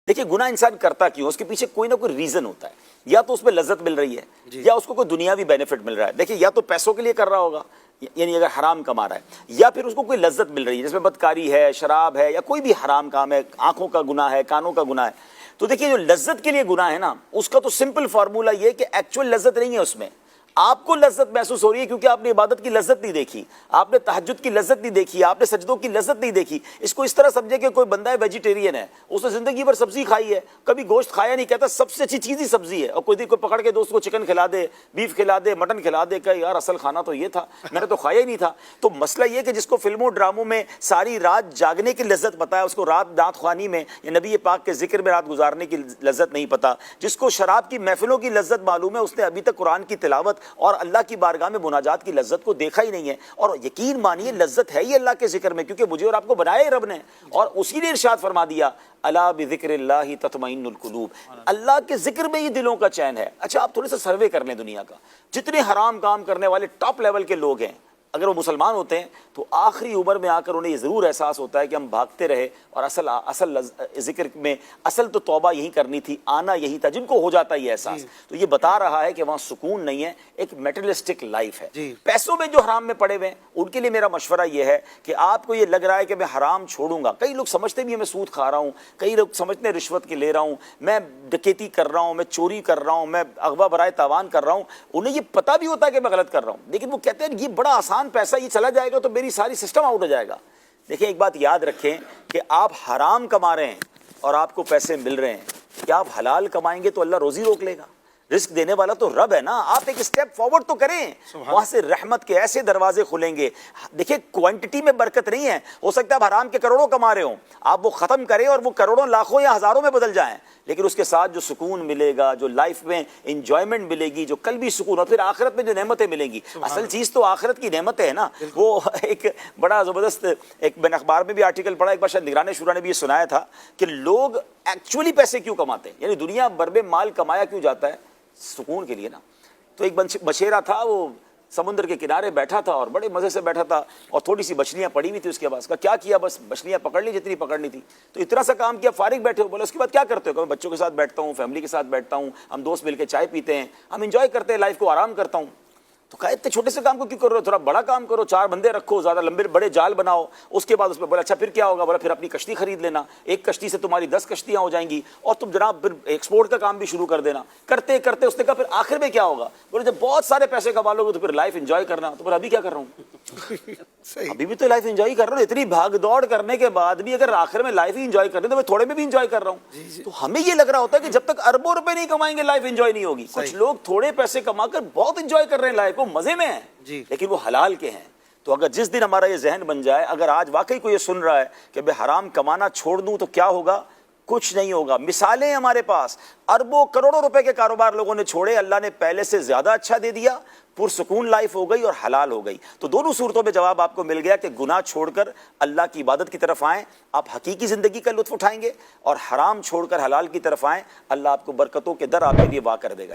دیکھیے گناہ انسان کرتا کیوں، اس کے پیچھے کوئی نہ کوئی ریزن ہوتا ہے، یا تو اس میں لذت مل رہی ہے یا اس کو کوئی دنیاوی بینیفٹ مل رہا ہے. دیکھیے یا تو پیسوں کے لیے کر رہا ہوگا، یعنی اگر حرام کما رہا ہے، یا پھر اس کو کوئی لذت مل رہی ہے جس میں بدکاری ہے، شراب ہے، یا کوئی بھی حرام کام ہے، آنکھوں کا گناہ ہے، کانوں کا گناہ ہے. تو دیکھیے جو لذت کے لیے گناہ ہے نا، اس کا تو سمپل فارمولہ یہ کہ ایکچوئل لذت نہیں ہے اس میں. آپ کو لذت محسوس ہو رہی ہے کیونکہ آپ نے عبادت کی لذت نہیں دیکھی، آپ نے تہجد کی لذت نہیں دیکھی، آپ نے سجدوں کی لذت نہیں دیکھی. اس کو اس طرح سمجھے کہ کوئی بندہ ہے ویجیٹیرین ہے، اس نے زندگی بھر سبزی کھائی ہے، کبھی گوشت کھایا نہیں، کہتا سب سے اچھی چیز ہی سبزی ہے، اور کوئی دن کوئی پکڑ کے دوست کو چکن کھلا دے، بیف کھلا دے، مٹن کھلا دے، کہ یار اصل کھانا تو یہ تھا، میں نے تو کھایا ہی نہیں تھا. تو مسئلہ یہ کہ جس کو فلموں ڈراموں میں ساری رات جاگنے کی لذت پتا ہے، اس کو رات دانت خوانی میں یا نبی پاک کے ذکر میں رات گزارنے کی لذت نہیں پتا. جس کو شراب کی محفلوں کی لذت معلوم ہے، اس نے ابھی تک قرآن کی تلاوت اور اللہ کی بارگاہ میں مناجات کی لذت کو دیکھا ہی نہیں ہے. اور یقین مانیے لذت ہے ہی اللہ کے ذکر میں، کیونکہ مجھے اور آپ کو بنایا ہی رب نے، اور اسی نے ارشاد فرما دیا الا بذکر اللہ تطمئن القلوب، اللہ کے ذکر میں ہی دلوں کا چین ہے. اچھا آپ تھوڑے سا سروے کر لیں دنیا کا، جتنے حرام کام کرنے والے ٹاپ لیول کے لوگ ہیں، اگر وہ مسلمان ہوتے ہیں تو آخری عمر میں آ کر انہیں یہ ضرور احساس ہوتا ہے کہ ہم بھاگتے رہے، اور اصل ذکر میں اصل تو توبہ یہی کرنی تھی، آنا یہی تھا. جن کو ہو جاتا ہے یہ احساس، تو یہ بتا رہا ہے کہ وہاں سکون نہیں ہے، ایک میٹریلسٹک لائف ہے. پیسوں میں جو حرام میں پڑے ہوئے ہیں ان کے لیے میرا مشورہ یہ ہے کہ آپ کو یہ لگ رہا ہے کہ میں حرام چھوڑوں گا، کئی لوگ سمجھتے بھی ہیں میں سود کھا رہا ہوں، کئی لوگ سمجھتے ہیں رشوت کے لے رہا ہوں، میں ڈکیتی کر رہا ہوں، میں چوری کر رہا ہوں، میں اغوا برائے تاوان کر رہا ہوں. انہیں یہ پتہ بھی ہوتا ہے کہ میں غلط کر رہا ہوں، لیکن وہ کہتے ہیں یہ بڑا آسان پیسہ، یہ چلا جائے گا تو میری ساری سسٹم آؤٹ ہو جائے گا. دیکھیں ایک بات یاد رکھیں کہ آپ حرام کما رہے ہیں اور آپ کو پیسے مل رہے ہیں، کیا آپ حلال کمائیں گے تو اللہ روزی روک لے گا؟ رزق دینے والا تو رب ہے نا. آپ ایک سٹیپ فارورڈ تو کریں، وہاں سے رحمت کے ایسے دروازے کھلیں گے. دیکھیں کوانٹٹی میں برکت نہیں ہے، ہو سکتا ہے آپ حرام کے کروڑوں کما رہے ہوں، آپ وہ ختم کریں اور وہ کروڑوں لاکھوں یا ہزاروں میں بدل جائیں، لیکن اس کے ساتھ جو سکون ملے گا، جو لائف میں انجوائمنٹ ملے گی، جو قلبی سکون، اور پھر آخرت میں جو نعمتیں ملیں گی. اصل چیز تو آخرت کی نعمتیں ہے نا. وہ ایک بڑا زبردست ایک میں نے اخبار میں بھی آرٹیکل پڑھا، ایک بار شاید نگران شورا نے بھی یہ سنایا تھا کہ لوگ ایکچولی پیسے کیوں کماتے ہیں، یعنی دنیا بھر میں مال کمایا کیوں جاتا ہے؟ سکون کے لیے نا. تو ایک بچیرا تھا، وہ سمندر کے کنارے بیٹھا تھا اور بڑے مزے سے بیٹھا تھا، اور تھوڑی سی مچھلیاں پڑی ہوئی تھی اس کے پاس. کیا کیا؟ بس مچھلیاں پکڑ لی جتنی پکڑنی تھی. تو اتنا سا کام کیا، فارغ بیٹھے ہو. بولے اس کے بعد کیا کرتے ہو؟ کہ میں بچوں کے ساتھ بیٹھتا ہوں، فیملی کے ساتھ بیٹھتا ہوں، ہم دوست مل کے چائے پیتے ہیں، ہم انجوائے کرتے ہیں لائف کو، آرام کرتا ہوں. تو کہا اتنے چھوٹے سے کام کو کیوں کر رہے ہو، تھوڑا بڑا کام کرو، 4 بندے رکھو، زیادہ لمبے بڑے جال بناؤ. اس کے بعد اس میں بولا اچھا پھر کیا ہوگا؟ بولا پھر اپنی کشتی خرید لینا، ایک کشتی سے تمہاری 10 کشتیاں ہو جائیں گی، اور تم جناب پھر ایکسپورٹ کا کام بھی شروع کر دینا. کرتے کرتے اس نے کہا پھر آخر میں کیا ہوگا؟ بولے جب بہت سارے پیسے کما لو گے تو پھر لائف انجوائے کرنا. تو بولا ابھی کیا کر رہا ہوں؟ ابھی بھی تو لائف انجوائے کر رہا ہوں، اتنی بھاگ دوڑ کرنے کے بعد بھی اگر آخر میں لائف ہی انجوائے کرنے تو میں تھوڑے میں بھی انجوائے کر رہا ہوں. تو ہمیں یہ لگ رہا ہوتا ہے کہ جب تک اربوں روپے نہیں کمائیں گے لائف انجوائے نہیں ہوگی. کچھ لوگ تھوڑے پیسے کما کر بہت انجوائے کر رہے ہیں لائف کو، مزے میں ہیں، لیکن وہ حلال کے ہیں. تو اگر جس دن ہمارا یہ ذہن بن جائے، اگر آج واقعی کوئی یہ سن رہا ہے کہ میں حرام کمانا چھوڑ دوں تو کیا ہوگا، کچھ نہیں ہوگا. مثالیں ہمارے پاس، اربوں کروڑوں روپے کے کاروبار لوگوں نے چھوڑے، اللہ نے پہلے سے زیادہ اچھا دے دیا، پرسکون لائف ہو گئی اور حلال ہو گئی. تو دونوں صورتوں میں جواب آپ کو مل گیا کہ گناہ چھوڑ کر اللہ کی عبادت کی طرف آئیں، آپ حقیقی زندگی کا لطف اٹھائیں گے، اور حرام چھوڑ کر حلال کی طرف آئیں، اللہ آپ کو برکتوں کے در آپ کے لیے واقع کر دے گا.